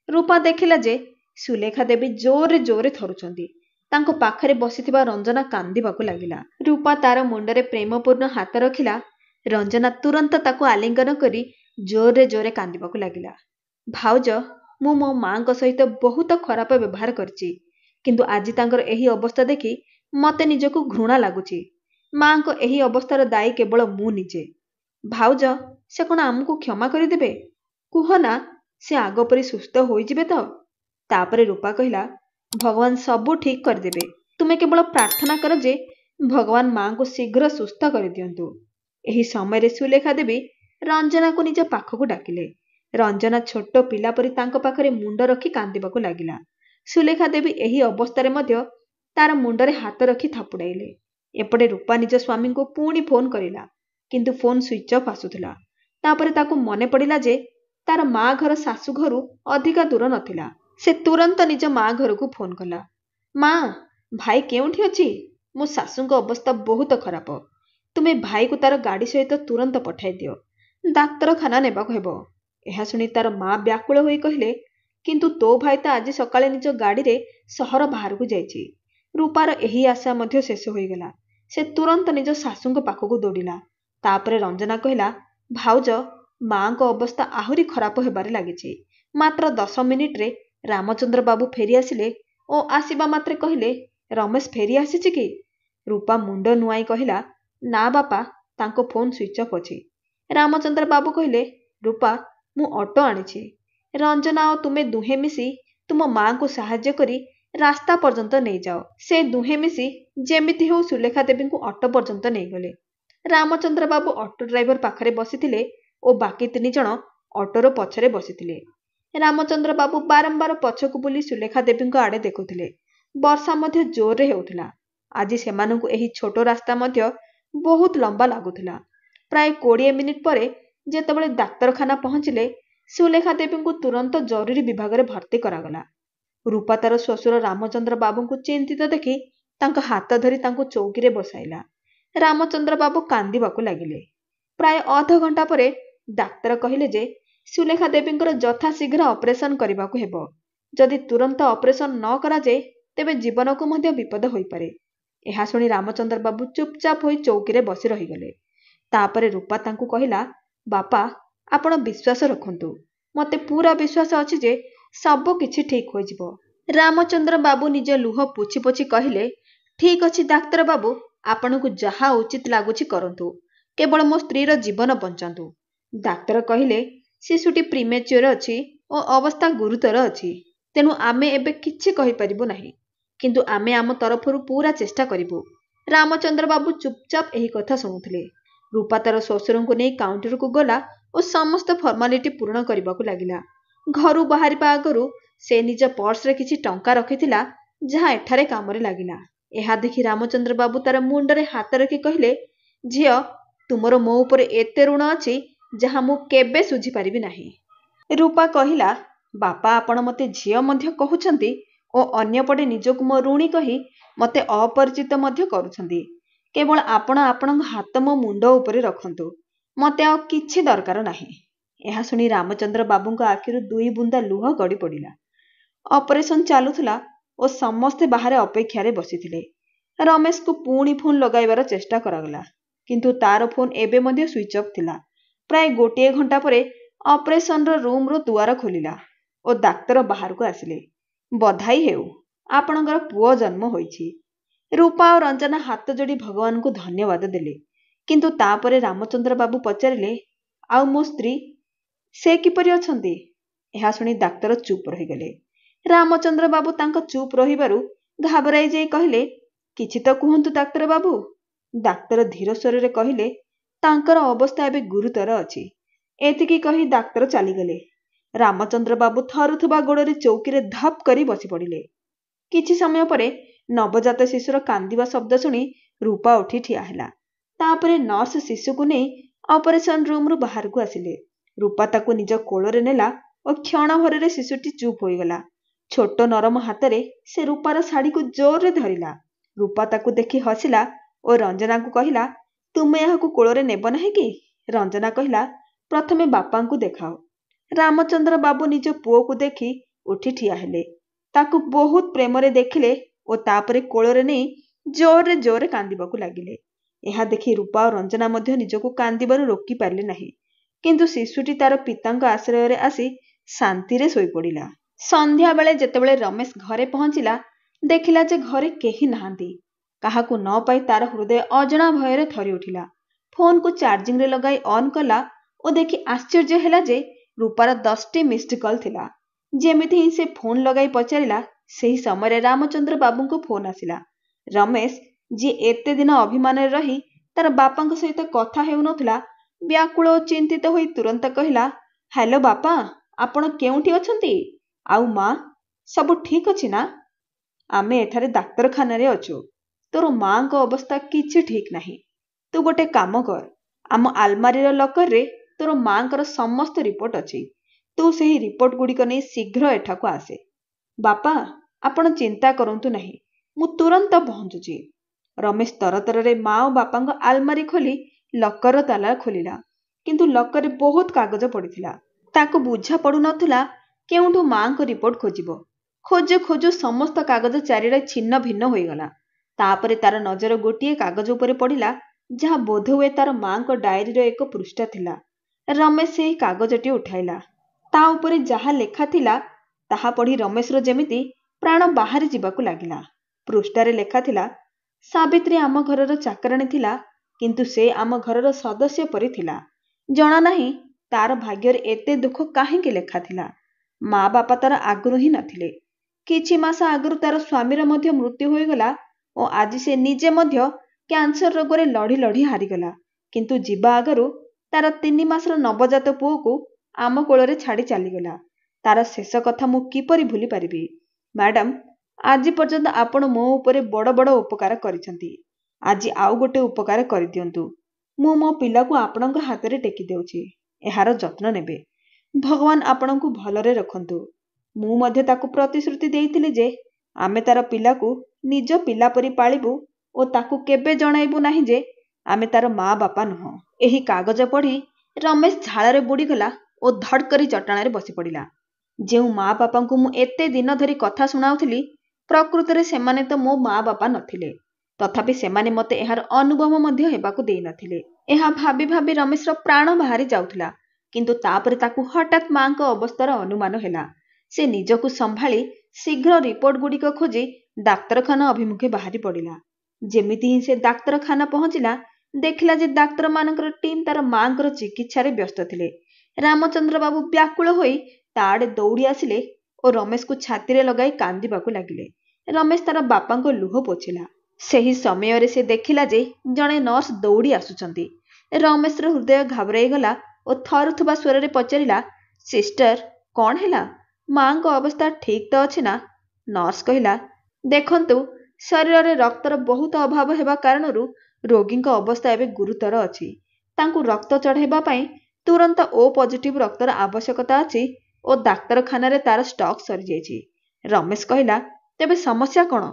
ରୂପା ଦେଖିଲା ଯେ ସୁଲେଖା ଦେବୀ ଜୋରରେ ଜୋରରେ ଥରୁଛନ୍ତି। ତାଙ୍କ ପାଖରେ ବସିଥିବା ରଞ୍ଜନା କାନ୍ଦିବାକୁ ଲାଗିଲା। ରୂପା ତାର ମୁଣ୍ଡରେ ପ୍ରେମପୂର୍ଣ୍ଣ ହାତ ରଖିଲା। ରଞ୍ଜନା ତୁରନ୍ତ ତାକୁ ଆଲିଙ୍ଗନ କରି ଜୋରରେ ଜୋରରେ କାନ୍ଦିବାକୁ ଲାଗିଲା। ଭାଉଜ, ମୁଁ ମୋ ମାଙ୍କ ସହିତ ବହୁତ ଖରାପ ବ୍ୟବହାର କରିଛି, କିନ୍ତୁ ଆଜି ତାଙ୍କର ଏହି ଅବସ୍ଥା ଦେଖି ମତେ ନିଜକୁ ଘୃଣା ଲାଗୁଛି। ମାଙ୍କ ଏହି ଅବସ୍ଥାର ଦାୟୀ କେବଳ ମୁଁ ନିଜେ। ଭାଉଜ, ସେ କ'ଣ ଆମକୁ କ୍ଷମା କରିଦେବେ? କୁହ ନା, ସେ ଆଗ ପରି ସୁସ୍ଥ ହୋଇଯିବେ ତ? ତାପରେ ରୂପା କହିଲା, ଭଗବାନ ସବୁ ଠିକ୍ କରିଦେବେ। ତୁମେ କେବଳ ପ୍ରାର୍ଥନା କର ଯେ ଭଗବାନ ମାଙ୍କୁ ଶୀଘ୍ର ସୁସ୍ଥ କରିଦିଅନ୍ତୁ। ଏହି ସମୟରେ ସୁଲେଖା ଦେବୀ ରଞ୍ଜନାକୁ ନିଜ ପାଖକୁ ଡାକିଲେ। ରଞ୍ଜନା ଛୋଟ ପିଲା ପରି ତାଙ୍କ ପାଖରେ ମୁଣ୍ଡ ରଖି କାନ୍ଦିବାକୁ ଲାଗିଲା। ସୁଲେଖା ଦେବୀ ଏହି ଅବସ୍ଥାରେ ମଧ୍ୟ ତାର ମୁଣ୍ଡରେ ହାତ ରଖି ଥାପୁଡ଼ାଇଲେ। ଏପଟେ ରୂପା ନିଜ ସ୍ୱାମୀଙ୍କୁ ପୁଣି ଫୋନ୍ କରିଲା, କିନ୍ତୁ ଫୋନ୍ ସୁଇଚ୍ ଅଫ୍ ଆସୁଥିଲା। ତାପରେ ତାକୁ ମନେ ପଡ଼ିଲା ଯେ ତାର ମା ଘର ଶାଶୁ ଘରୁ ଅଧିକା ଦୂର ନଥିଲା। ସେ ତୁରନ୍ତ ନିଜ ମା ଘରକୁ ଫୋନ୍ କଲା। ମା, ଭାଇ କେଉଁଠି ଅଛି? ମୋ ଶାଶୁଙ୍କ ଅବସ୍ଥା ବହୁତ ଖରାପ। ତୁମେ ଭାଇକୁ ତାର ଗାଡ଼ି ସହିତ ତୁରନ୍ତ ପଠାଇ ଦିଅ। ଡାକ୍ତରଖାନା ନେବାକୁ ହେବ। ଏହା ଶୁଣି ତାର ମା ବ୍ୟାକୁଳ ହୋଇ କହିଲେ, କିନ୍ତୁ ତୋ ଭାଇ ତ ଆଜି ସକାଳେ ନିଜ ଗାଡ଼ିରେ ସହର ବାହାରକୁ ଯାଇଛି। ରୂପାର ଏହି ଆଶା ମଧ୍ୟ ଶେଷ ହୋଇଗଲା। ସେ ତୁରନ୍ତ ନିଜ ଶାଶୁଙ୍କ ପାଖକୁ ଦୌଡ଼ିଲା। ତାପରେ ରଞ୍ଜନା କହିଲା, ଭାଉଜ, ମାଙ୍କ ଅବସ୍ଥା ଆହୁରି ଖରାପ ହେବାରେ ଲାଗିଛି। ମାତ୍ର 10 ମିନିଟରେ ରାମଚନ୍ଦ୍ର ବାବୁ ଫେରି ଆସିଲେ ଓ ଆସିବା ମାତ୍ରେ କହିଲେ, ରମେଶ ଫେରି ଆସିଛି କି? ରୂପା ମୁଣ୍ଡ ନୁଆଁଇ କହିଲା, ନା ବାପା, ତାଙ୍କ ଫୋନ୍ ସୁଇଚ୍ ଅଫ୍ ଅଛି। ରାମଚନ୍ଦ୍ର ବାବୁ କହିଲେ, ରୂପା, ମୁଁ ଅଟୋ ଆଣିଛି। ରଞ୍ଜନା ଓ ତୁମେ ଦୁହେଁ ମିଶି ତୁମ ମାଙ୍କୁ ସାହାଯ୍ୟ କରି ରାସ୍ତା ପର୍ଯ୍ୟନ୍ତ ନେଇଯାଅ। ସେ ଦୁହେଁ ମିଶି ଯେମିତି ହେଉ ସୁଲେଖା ଦେବୀଙ୍କୁ ଅଟୋ ପର୍ଯ୍ୟନ୍ତ ନେଇଗଲେ। ରାମଚନ୍ଦ୍ର ବାବୁ ଅଟୋ ଡ୍ରାଇଭର ପାଖରେ ବସିଥିଲେ ଓ ବାକି 3 ଜଣ ଅଟୋର ପଛରେ ବସିଥିଲେ। ରାମଚନ୍ଦ୍ର ବାବୁ ବାରମ୍ବାର ପଛକୁ ବୁଲି ସୁଲେଖା ଦେବୀଙ୍କ ଆଡ଼େ ଦେଖୁଥିଲେ। ବର୍ଷା ମଧ୍ୟ ଜୋରରେ ହେଉଥିଲା। ଆଜି ସେମାନଙ୍କୁ ଏହି ଛୋଟ ରାସ୍ତା ମଧ୍ୟ ବହୁତ ଲମ୍ବା ଲାଗୁଥିଲା। ପ୍ରାୟ 20 ମିନିଟ୍ ପରେ ଯେତେବେଳେ ଡାକ୍ତରଖାନା ପହଞ୍ଚିଲେ, ସୁଲେଖା ଦେବୀଙ୍କୁ ତୁରନ୍ତ ଜରୁରୀ ବିଭାଗରେ ଭର୍ତ୍ତି କରାଗଲା। ରୂପା ତାର ଶ୍ୱଶୁର ରାମଚନ୍ଦ୍ର ବାବୁଙ୍କୁ ଚିନ୍ତିତ ଦେଖି ତାଙ୍କ ହାତ ଧରି ତାଙ୍କୁ ଚୌକିରେ ବସାଇଲା। ରାମଚନ୍ଦ୍ର ବାବୁ କାନ୍ଦିବାକୁ ଲାଗିଲେ। ପ୍ରାୟ ଅଧଘଣ୍ଟା ପରେ ଡାକ୍ତର କହିଲେ ଯେ ସୁଲେଖା ଦେବୀଙ୍କର ଯଥାଶୀଘ୍ର ଅପରେସନ କରିବାକୁ ହେବ। ଯଦି ତୁରନ୍ତ ଅପରେସନ ନ କରାଯାଏ ତେବେ ଜୀବନକୁ ମଧ୍ୟ ବିପଦ ହୋଇପାରେ। ଏହା ଶୁଣି ରାମଚନ୍ଦ୍ର ବାବୁ ଚୁପଚାପ ହୋଇ ଚୌକିରେ ବସି ରହିଗଲେ। ତାପରେ ରୂପା ତାଙ୍କୁ କହିଲା, ବାପା, ଆପଣ ବିଶ୍ୱାସ ରଖନ୍ତୁ। ମୋତେ ପୁରା ବିଶ୍ୱାସ ଅଛି ଯେ ସବୁ କିଛି ଠିକ୍ ହୋଇଯିବ। ରାମଚନ୍ଦ୍ର ବାବୁ ନିଜ ଲୁହ ପୋଛି ପୋଛି କହିଲେ, ଠିକ୍ ଅଛି ଡାକ୍ତର ବାବୁ, ଆପଣଙ୍କୁ ଯାହା ଉଚିତ ଲାଗୁଛି କରନ୍ତୁ। କେବଳ ମୋ ସ୍ତ୍ରୀର ଜୀବନ ବଞ୍ଚାନ୍ତୁ। ଡାକ୍ତର କହିଲେ, ଶିଶୁଟି ପ୍ରିମେଚ୍ୟୁର ଅଛି ଓ ଅବସ୍ଥା ଗୁରୁତର ଅଛି। ତେଣୁ ଆମେ ଏବେ କିଛି କହିପାରିବୁ ନାହିଁ, କିନ୍ତୁ ଆମେ ଆମ ତରଫରୁ ପୁରା ଚେଷ୍ଟା କରିବୁ। ରାମଚନ୍ଦ୍ର ବାବୁ ଚୁପଚାପ ଏହି କଥା ଶୁଣୁଥିଲେ। ରୂପା ତାର ଶ୍ୱଶୁରଙ୍କୁ ନେଇ କାଉଣ୍ଟରକୁ ଗଲା ଓ ସମସ୍ତ ଫର୍ମାଲିଟି ପୂରଣ କରିବାକୁ ଲାଗିଲା। ଘରୁ ବାହାରିବା ଆଗରୁ ସେ ନିଜ ପର୍ସରେ କିଛି ଟଙ୍କା ରଖିଥିଲା, ଯାହା ଏଠାରେ କାମରେ ଲାଗିଲା। ଏହା ଦେଖି ରାମଚନ୍ଦ୍ର ବାବୁ ତାର ମୁଣ୍ଡରେ ହାତ ରଖି କହିଲେ, ଝିଅ, ତୁମର ମୋ ଉପରେ ଏତେ ଋଣ ଅଛି ଯାହା ମୁଁ କେବେ ଶୁଝିପାରିବି ନାହିଁ। ରୂପା କହିଲା, ବାପା, ଆପଣ ମୋତେ ଝିଅ ମଧ୍ୟ କହୁଛନ୍ତି ଓ ଅନ୍ୟପଟେ ନିଜକୁ ମୋ ଋଣୀ କହି ମୋତେ ଅପରିଚିତ ମଧ୍ୟ କରୁଛନ୍ତି। କେବଳ ଆପଣ ଆପଣଙ୍କ ହାତ ମୋ ମୁଣ୍ଡ ଉପରେ ରଖନ୍ତୁ। ମୋତେ ଆଉ କିଛି ଦରକାର ନାହିଁ। ଏହା ଶୁଣି ରାମଚନ୍ଦ୍ର ବାବୁଙ୍କ ଆଖିରୁ 2 ବୁନ୍ଦା ଲୁହ ଗଡ଼ି ପଡ଼ିଲା। ଅପରେସନ ଚାଲୁଥିଲା ଓ ସମସ୍ତେ ବାହାରେ ଅପେକ୍ଷାରେ ବସିଥିଲେ। ରମେଶକୁ ପୁଣି ଫୋନ୍ ଲଗାଇବାର ଚେଷ୍ଟା କରାଗଲା, କିନ୍ତୁ ତାର ଫୋନ୍ ଏବେ ମଧ୍ୟ ସୁଇଚ୍ ଅଫ୍ ଥିଲା। ପ୍ରାୟ 1 ଘଣ୍ଟା ପରେ ଅପରେସନର ରୁମ୍ର ଦୁଆର ଖୋଲିଲା ଓ ଡାକ୍ତର ବାହାରକୁ ଆସିଲେ। ବଧାଇ ହେଉ, ଆପଣଙ୍କର ପୁଅ ଜନ୍ମ ହୋଇଛି। ରୂପା ଓ ରଞ୍ଜନା ହାତ ଯୋଡ଼ି ଭଗବାନଙ୍କୁ ଧନ୍ୟବାଦ ଦେଲେ। କିନ୍ତୁ ତାପରେ ରାମଚନ୍ଦ୍ର ବାବୁ ପଚାରିଲେ, ଆଉ ମୋ ସ୍ତ୍ରୀ, ସେ କିପରି ଅଛନ୍ତି? ଏହା ଶୁଣି ଡାକ୍ତର ଚୁପ୍ ରହିଗଲେ। ରାମଚନ୍ଦ୍ର ବାବୁ ତାଙ୍କ ଚୁପ୍ ରହିବାରୁ ଘାବରାଇ ଯାଇ କହିଲେ, କିଛି ତ କୁହନ୍ତୁ ଡାକ୍ତର ବାବୁ। ଡାକ୍ତର ଧୀର ସ୍ୱରରେ କହିଲେ, ତାଙ୍କର ଅବସ୍ଥା ଏବେ ଗୁରୁତର ଅଛି। ଏତିକି କହି ଡାକ୍ତର ଚାଲିଗଲେ। ରାମଚନ୍ଦ୍ର ବାବୁ ଥରୁଥିବା ଗୋଡ଼ରେ ଚୌକିରେ ଧପ୍ କରି ବସି ପଡ଼ିଲେ। କିଛି ସମୟ ପରେ ନବଜାତ ଶିଶୁର କାନ୍ଦିବା ଶବ୍ଦ ଶୁଣି ରୂପା ଉଠି ଠିଆ ହେଲା। ତାପରେ ନର୍ସ ଶିଶୁକୁ ନେଇ ଅପରେସନ ରୁମ୍ରୁ ବାହାରକୁ ଆସିଲେ। ରୂପା ତାକୁ ନିଜ କୋଳରେ ନେଲା ଓ କ୍ଷଣଭରରେ ଶିଶୁଟି ଚୁପ୍ ହୋଇଗଲା। ଛୋଟ ନରମ ହାତରେ ସେ ରୂପାର ଶାଢ଼ୀକୁ ଜୋରରେ ଧରିଲା। ରୂପା ତାକୁ ଦେଖି ହସିଲା ଓ ରଞ୍ଜନାକୁ କହିଲା, ତୁମେ ଏହାକୁ କୋଳରେ ନେବ ନାହିଁ କି? ରଞ୍ଜନା କହିଲା, ପ୍ରଥମେ ବାପାଙ୍କୁ ଦେଖାଅ। ରାମଚନ୍ଦ୍ର ବାବୁ ନିଜ ପୁଅକୁ ଦେଖି ଉଠି ଠିଆ ହେଲେ। ତାକୁ ବହୁତ ପ୍ରେମରେ ଦେଖିଲେ ଓ ତାପରେ କୋଳରେ ନେଇ ଜୋରରେ ଜୋରରେ କାନ୍ଦିବାକୁ ଲାଗିଲେ। ଏହା ଦେଖି ରୂପା ଓ ରଞ୍ଜନା ମଧ୍ୟ ନିଜକୁ କାନ୍ଦିବାରୁ ରୋକି ପାରିଲେ ନାହିଁ। କିନ୍ତୁ ଶିଶୁଟି ତାର ପିତାଙ୍କ ଆଶ୍ରୟରେ ଆସି ଶାନ୍ତିରେ ଶୋଇପଡ଼ିଲା। ସନ୍ଧ୍ୟାବେଳେ ଯେତେବେଳେ ରମେଶ ଘରେ ପହଞ୍ଚିଲା, ଦେଖିଲା ଯେ ଘରେ କେହି ନାହାନ୍ତି। କାହାକୁ ନ ପାଇ ତାର ହୃଦୟ ଅଜଣା ଭୟରେ ଥରି ଉଠିଲା। ଫୋନ୍କୁ ଚାର୍ଜିଂରେ ଲଗାଇ ଅନ୍ କଲା ଓ ଦେଖି ଆଶ୍ଚର୍ଯ୍ୟ ହେଲା ଯେ ରୂପାର 10ଟି ମିସ୍ଡ କଲ୍ ଥିଲା। ଯେମିତି ହିଁ ସେ ଫୋନ୍ ଲଗାଇ ପଚାରିଲା, ସେହି ସମୟରେ ରାମଚନ୍ଦ୍ର ବାବୁଙ୍କ ଫୋନ୍ ଆସିଲା। ରମେଶ, ଯିଏ ଏତେ ଦିନ ଅଭିମାନରେ ରହି ତାର ବାପାଙ୍କ ସହିତ କଥା ହେଉନଥିଲା, ବ୍ୟାକୁଳ ଓ ଚିନ୍ତିତ ହୋଇ ତୁରନ୍ତ କହିଲା, ହ୍ୟାଲୋ ବାପା, ଆପଣ କେଉଁଠି ଅଛନ୍ତି? ଆଉ ମା, ସବୁ ଠିକ୍ ଅଛି ନା? ଆମେ ଏଠାରେ ଡାକ୍ତରଖାନାରେ ଅଛୁ। ତୋର ମାଙ୍କ ଅବସ୍ଥା କିଛି ଠିକ୍ ନାହିଁ। ତୁ ଗୋଟେ କାମ କର, ଆମ ଆଲମାରିର ଲକରରେ ତୋର ମାଙ୍କର ସମସ୍ତ ରିପୋର୍ଟ ଅଛି। ତୁ ସେହି ରିପୋର୍ଟ ଗୁଡ଼ିକ ନେଇ ଶୀଘ୍ର ଏଠାକୁ ଆସେ। ବାପା, ଆପଣ ଚିନ୍ତା କରନ୍ତୁ ନାହିଁ, ମୁଁ ତୁରନ୍ତ ପହଞ୍ଚୁଛି। ରମେଶ ତରତରରେ ମା ଓ ବାପାଙ୍କ ଆଲମାରି ଖୋଲି ଲକରର ତାଲା ଖୋଲିଲା। କିନ୍ତୁ ଲକରରେ ବହୁତ କାଗଜ ପଡ଼ିଥିଲା। ତାକୁ ବୁଝା ପଡ଼ୁନଥିଲା କେଉଁଠୁ ମାଙ୍କ ରିପୋର୍ଟ ଖୋଜିବ। ଖୋଜୁ ଖୋଜୁ ସମସ୍ତ କାଗଜ ଚାରିଆଡ଼େ ଛିନ୍ନ ଭିନ୍ନ ହୋଇଗଲା। ତାପରେ ତାର ନଜର ଗୋଟିଏ କାଗଜ ଉପରେ ପଡ଼ିଲା, ଯାହା ବୋଧହୁଏ ତାର ମାଙ୍କ ଡାଏରୀର ଏକ ପୃଷ୍ଠା ଥିଲା। ରମେଶ ସେହି କାଗଜଟି ଉଠାଇଲା। ତା ଉପରେ ଯାହା ଲେଖା ଥିଲା ତାହା ପଢ଼ି ରମେଶର ଯେମିତି ପ୍ରାଣ ବାହାରି ଯିବାକୁ ଲାଗିଲା। ପୃଷ୍ଠାରେ ଲେଖା ଥିଲା, ସାବିତ୍ରୀ ଆମ ଘରର ଚାକରାଣୀ ଥିଲା, କିନ୍ତୁ ସେ ଆମ ଘରର ସଦସ୍ୟ ପରି ଥିଲା। ଜଣା ନାହିଁ ତାର ଭାଗ୍ୟରେ ଏତେ ଦୁଃଖ କାହିଁକି ଲେଖା ଥିଲା। ମା ବାପା ତାର ଆଗରୁ ହିଁ ନଥିଲେ। କିଛି ମାସ ଆଗରୁ ତାର ସ୍ୱାମୀର ମଧ୍ୟ ମୃତ୍ୟୁ ହୋଇଗଲା ଓ ଆଜି ସେ ନିଜେ ମଧ୍ୟ କ୍ୟାନ୍ସର ରୋଗରେ ଲଢ଼ି ଲଢ଼ି ହାରିଗଲା। କିନ୍ତୁ ଯିବା ଆଗରୁ ତାର 3 ମାସର ନବଜାତ ପୁଅକୁ ଆମ କୋଳରେ ଛାଡ଼ି ଚାଲିଗଲା। ତାର ଶେଷ କଥା ମୁଁ କିପରି ଭୁଲି ପାରିବି? ମ୍ୟାଡାମ, ଆଜି ପର୍ଯ୍ୟନ୍ତ ଆପଣ ମୋ ଉପରେ ବଡ଼ ବଡ଼ ଉପକାର କରିଛନ୍ତି। ଆଜି ଆଉ ଗୋଟେ ଉପକାର କରିଦିଅନ୍ତୁ। ମୁଁ ମୋ ପିଲାକୁ ଆପଣଙ୍କ ହାତରେ ଟେକି ଦେଉଛି। ଏହାର ଯତ୍ନ ନେବେ। ଭଗବାନ ଆପଣଙ୍କୁ ଭଲରେ ରଖନ୍ତୁ। ମୁଁ ମଧ୍ୟ ତାକୁ ପ୍ରତିଶ୍ରୁତି ଦେଇଥିଲି ଯେ ଆମେ ତାର ପିଲାକୁ ନିଜ ପିଲା ପରି ପାଳିବୁ ଓ ତାକୁ କେବେ ଜଣାଇବୁ ନାହିଁ ଯେ ଆମେ ତାର ମା ବାପା ନୁହଁ। ଏହି କାଗଜ ପଢ଼ି ରମେଶ ଝାଳରେ ବୁଡ଼ିଗଲା ଓ ଧଡ଼ କରି ଚଟାଣରେ ବସି ପଡ଼ିଲା। ଯେଉଁ ମା ବାପାଙ୍କୁ ମୁଁ ଏତେ ଦିନ ଧରି କଥା ଶୁଣାଉଥିଲି, ପ୍ରକୃତରେ ସେମାନେ ତ ମୋ ମା ବାପା ନଥିଲେ। ତଥାପି ସେମାନେ ମୋତେ ଏହାର ଅନୁଭବ ମଧ୍ୟ ହେବାକୁ ଦେଇନଥିଲେ। ଏହା ଭାବି ଭାବି ରମେଶର ପ୍ରାଣ ବାହାରି ଯାଉଥିଲା। କିନ୍ତୁ ତାପରେ ତାକୁ ହଠାତ୍ ମାଙ୍କ ଅବସ୍ଥାର ଅନୁମାନ ହେଲା। ସେ ନିଜକୁ ସମ୍ଭାଳି ଶୀଘ୍ର ରିପୋର୍ଟ ଗୁଡ଼ିକ ଖୋଜି ଡାକ୍ତରଖାନା ଅଭିମୁଖେ ବାହାରି ପଡ଼ିଲା। ଯେମିତି ହିଁ ସେ ଡାକ୍ତରଖାନା ପହଞ୍ଚିଲା, ଦେଖିଲା ଯେ ଡାକ୍ତରମାନଙ୍କର ଟିମ୍ ତାର ମାଙ୍କର ଚିକିତ୍ସାରେ ବ୍ୟସ୍ତ ଥିଲେ। ରାମଚନ୍ଦ୍ର ବାବୁ ବ୍ୟାକୁଳ ହୋଇ ତା ଆଡ଼େ ଦୌଡ଼ି ଆସିଲେ ଓ ରମେଶକୁ ଛାତିରେ ଲଗାଇ କାନ୍ଦିବାକୁ ଲାଗିଲେ। ରମେଶ ତାର ବାପାଙ୍କ ଲୁହ ପୋଛିଲା। ସେହି ସମୟରେ ସେ ଦେଖିଲା ଯେ ଜଣେ ନର୍ସ ଦୌଡ଼ି ଆସୁଛନ୍ତି। ରମେଶର ହୃଦୟ ଘାବରେଇ ଗଲା ଓ ଥରୁଥିବା ସ୍ୱରରେ ପଚାରିଲା, ସିଷ୍ଟର, କ'ଣ ହେଲା? ମାଙ୍କ ଅବସ୍ଥା ଠିକ୍ ତ ଅଛି ନା? ନର୍ସ କହିଲା, ଦେଖନ୍ତୁ, ଶରୀରରେ ରକ୍ତର ବହୁତ ଅଭାବ ହେବା କାରଣରୁ ରୋଗୀଙ୍କ ଅବସ୍ଥା ଏବେ ଗୁରୁତର ଅଛି। ତାଙ୍କୁ ରକ୍ତ ଚଢ଼ାଇବା ପାଇଁ ତୁରନ୍ତ ଓ ପଜିଟିଭ ରକ୍ତର ଆବଶ୍ୟକତା ଅଛି ଓ ଡାକ୍ତରଖାନାରେ ତାର ଷ୍ଟକ୍ ସରିଯାଇଛି। ରମେଶ କହିଲା, ତେବେ ସମସ୍ୟା କ'ଣ?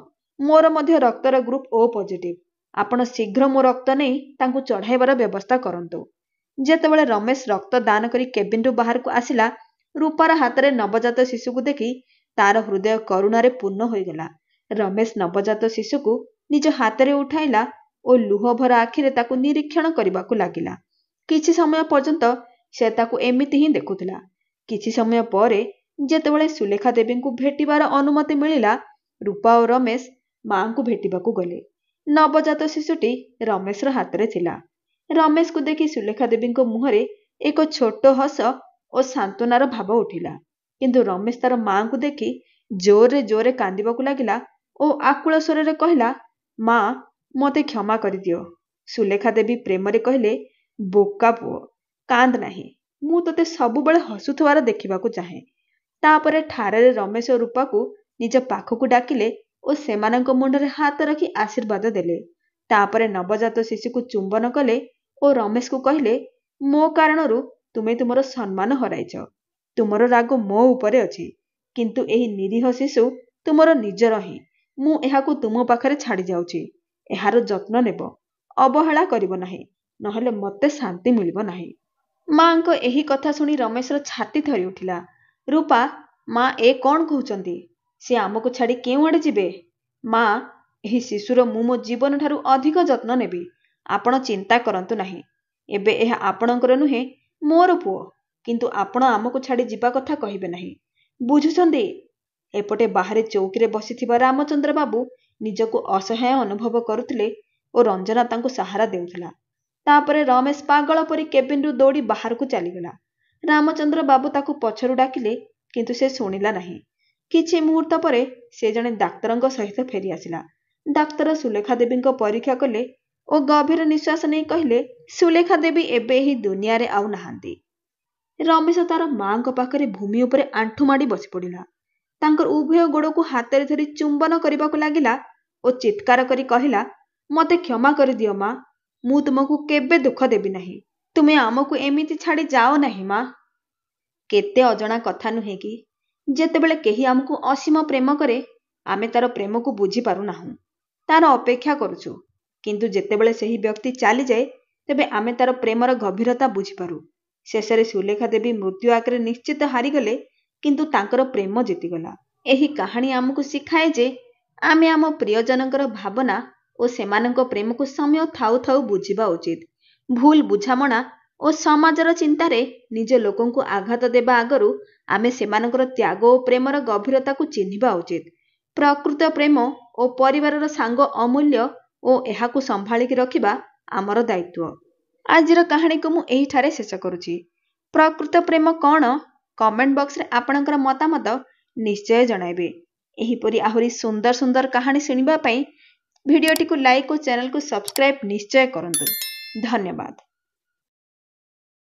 ମୋର ମଧ୍ୟ ରକ୍ତର ଗ୍ରୁପ୍ ଓ ପଜିଟିଭ। ଆପଣ ଶୀଘ୍ର ମୋ ରକ୍ତ ନେଇ ତାଙ୍କୁ ଚଢ଼ାଇବାର ବ୍ୟବସ୍ଥା କରନ୍ତୁ। ଯେତେବେଳେ ରମେଶ ରକ୍ତ ଦାନ କରି କେବିନ୍ରୁ ବାହାରକୁ ଆସିଲା, ରୂପାର ହାତରେ ନବଜାତ ଶିଶୁକୁ ଦେଖି ତାର ହୃଦୟ କରୁଣାରେ ପୂର୍ଣ୍ଣ ହୋଇଗଲା। ରମେଶ ନବଜାତ ଶିଶୁକୁ ନିଜ ହାତରେ ଉଠାଇଲା ଓ ଲୁହଭରା ଆଖିରେ ତାକୁ ନିରୀକ୍ଷଣ କରିବାକୁ ଲାଗିଲା। କିଛି ସମୟ ପର୍ଯ୍ୟନ୍ତ ସେ ତାକୁ ଏମିତି ହିଁ ଦେଖୁଥିଲା। କିଛି ସମୟ ପରେ ଯେତେବେଳେ ସୁଲେଖା ଦେବୀଙ୍କୁ ଭେଟିବାର ଅନୁମତି ମିଳିଲା, ରୂପା ଓ ରମେଶ ମାଙ୍କୁ ଭେଟିବାକୁ ଗଲେ। ନବଜାତ ଶିଶୁଟି ରମେଶର ହାତରେ ଥିଲା। ରମେଶକୁ ଦେଖି ସୁଲେଖା ଦେବୀଙ୍କ ମୁହଁରେ ଏକ ଛୋଟ ହସ ଓ ସାନ୍ତ୍ୱନାର ଭାବ ଉଠିଲା। କିନ୍ତୁ ରମେଶ ତାର ମାଙ୍କୁ ଦେଖି ଜୋରରେ ଜୋରରେ କାନ୍ଦିବାକୁ ଲାଗିଲା ଓ ଆକୁଳ ସ୍ୱରରେ କହିଲା, ମା, ମୋତେ କ୍ଷମା କରିଦିଅ। ସୁଲେଖା ଦେବୀ ପ୍ରେମରେ କହିଲେ, ବୋକା ପୁଅ, କାନ୍ଦ ନାହିଁ। ମୁଁ ତୋତେ ସବୁବେଳେ ହସୁଥିବାର ଦେଖିବାକୁ ଚାହେଁ। ତାପରେ ଠାରରେ ରମେଶ ଓ ରୂପାକୁ ନିଜ ପାଖକୁ ଡାକିଲେ ଓ ସେମାନଙ୍କ ମୁଣ୍ଡରେ ହାତ ରଖି ଆଶୀର୍ବାଦ ଦେଲେ। ତାପରେ ନବଜାତ ଶିଶୁକୁ ଚୁମ୍ବନ କଲେ ଓ ରମେଶକୁ କହିଲେ, ମୋ କାରଣରୁ ତୁମେ ତୁମର ସମ୍ମାନ ହରାଇଛ। ତୁମର ରାଗ ମୋ ଉପରେ ଅଛି, କିନ୍ତୁ ଏହି ନିରୀହ ଶିଶୁ ତୁମର ନିଜର ହିଁ। ମୁଁ ଏହାକୁ ତୁମ ପାଖରେ ଛାଡ଼ି ଯାଉଛି। ଏହାର ଯତ୍ନ ନେବ, ଅବହେଳା କରିବ ନାହିଁ, ନହେଲେ ମୋତେ ଶାନ୍ତି ମିଳିବ ନାହିଁ। ମାଙ୍କ ଏହି କଥା ଶୁଣି ରମେଶର ଛାତି ଥରି ଉଠିଲା। ରୂପା, ମା ଏ କ'ଣ କହୁଛନ୍ତି? ସେ ଆମକୁ ଛାଡ଼ି କେଉଁଆଡ଼େ ଯିବେ? ମା, ଏହି ଶିଶୁର ମୁଁ ମୋ ଜୀବନଠାରୁ ଅଧିକ ଯତ୍ନ ନେବି। ଆପଣ ଚିନ୍ତା କରନ୍ତୁ ନାହିଁ। ଏବେ ଏହା ଆପଣଙ୍କର ନୁହେଁ, ମୋର ପୁଅ। କିନ୍ତୁ ଆପଣ ଆମକୁ ଛାଡ଼ି ଯିବା କଥା କହିବେ ନାହିଁ, ବୁଝୁଛନ୍ତି? ଏପଟେ ବାହାରେ ଚୌକିରେ ବସିଥିବା ରାମଚନ୍ଦ୍ର ବାବୁ ନିଜକୁ ଅସହାୟ ଅନୁଭବ କରୁଥିଲେ ଓ ରଞ୍ଜନା ତାଙ୍କୁ ସାହାରା ଦେଉଥିଲା। ତାପରେ ରମେଶ ପାଗଳ ପରି କେବିନ୍ରୁ ଦୌଡ଼ି ବାହାରକୁ ଚାଲିଗଲା। ରାମଚନ୍ଦ୍ର ବାବୁ ତାକୁ ପଛରୁ ଡାକିଲେ, କିନ୍ତୁ ସେ ଶୁଣିଲା ନାହିଁ। କିଛି ମୁହୂର୍ତ୍ତ ପରେ ସେ ଜଣେ ଡାକ୍ତରଙ୍କ ସହିତ ଫେରି ଆସିଲା। ଡାକ୍ତର ସୁଲେଖା ଦେବୀଙ୍କ ପରୀକ୍ଷା କଲେ ଓ ଗଭୀର ନିଶ୍ୱାସ ନେଇ କହିଲେ, ସୁଲେଖା ଦେବୀ ଏବେ ଏହି ଦୁନିଆରେ ଆଉ ନାହାନ୍ତି। ରମେଶ ତାର ମାଙ୍କ ପାଖରେ ଭୂମି ଉପରେ ଆଣ୍ଠୁ ମାଡ଼ି ବସି ପଡ଼ିଲା। ତାଙ୍କର ଉଭୟ ଗୋଡ଼କୁ ହାତରେ ଧରି ଚୁମ୍ବନ କରିବାକୁ ଲାଗିଲା ଓ ଚିତ୍କାର କରି କହିଲା, ମୋତେ କ୍ଷମା କରିଦିଅ ମା। ମୁଁ ତୁମକୁ କେବେ ଦୁଃଖ ଦେବି ନାହିଁ। ତୁମେ ଆମକୁ ଏମିତି ଛାଡ଼ି ଯାଅ ନାହିଁ ମା। କେତେ ଅଜଣା କଥା ନୁହେଁ କି? ଯେତେବେଳେ କେହି ଆମକୁ ଅସୀମ ପ୍ରେମ କରେ, ଆମେ ତାର ପ୍ରେମକୁ ବୁଝିପାରୁନାହୁଁ, ତାର ଅପେକ୍ଷା କରୁଛୁ। କିନ୍ତୁ ଯେତେବେଳେ ସେହି ବ୍ୟକ୍ତି ଚାଲିଯାଏ, ତେବେ ଆମେ ତାର ପ୍ରେମର ଗଭୀରତା ବୁଝିପାରୁ। ଶେଷରେ ସୁଲେଖା ଦେବୀ ମୃତ୍ୟୁ ଆଗରେ ନିଶ୍ଚିତ ହାରିଗଲେ, କିନ୍ତୁ ତାଙ୍କର ପ୍ରେମ ଜିତିଗଲା। ଏହି କାହାଣୀ ଆମକୁ ଶିଖାଏ ଯେ ଆମେ ଆମ ପ୍ରିୟଜନଙ୍କର ଭାବନା ଓ ସେମାନଙ୍କ ପ୍ରେମକୁ ସମୟ ଥାଉ ଥାଉ ବୁଝିବା ଉଚିତ। ଭୁଲ ବୁଝାମଣା ଓ ସମାଜର ଚିନ୍ତାରେ ନିଜ ଲୋକଙ୍କୁ ଆଘାତ ଦେବା ଆଗରୁ ଆମେ ସେମାନଙ୍କର ତ୍ୟାଗ ଓ ପ୍ରେମର ଗଭୀରତାକୁ ଚିହ୍ନିବା ଉଚିତ। ପ୍ରକୃତ ପ୍ରେମ ଓ ପରିବାରର ସାଙ୍ଗ ଅମୂଲ୍ୟ ଓ ଏହାକୁ ସମ୍ଭାଳିକି ରଖିବା ଆମର ଦାୟିତ୍ୱ। ଆଜିର କାହାଣୀକୁ ମୁଁ ଏହିଠାରେ ଶେଷ କରୁଛି। ପ୍ରକୃତ ପ୍ରେମ କ'ଣ? କମେଣ୍ଟ ବକ୍ସରେ ଆପଣଙ୍କର ମତାମତ ନିଶ୍ଚୟ ଜଣାଇବେ। ଏହିପରି ଆହୁରି ସୁନ୍ଦର ସୁନ୍ଦର କାହାଣୀ ଶୁଣିବା ପାଇଁ ଭିଡ଼ିଓଟିକୁ ଲାଇକ୍ ଓ ଚ୍ୟାନେଲକୁ ସବସ୍କ୍ରାଇବ୍ ନିଶ୍ଚୟ କରନ୍ତୁ। ଧନ୍ୟବାଦ।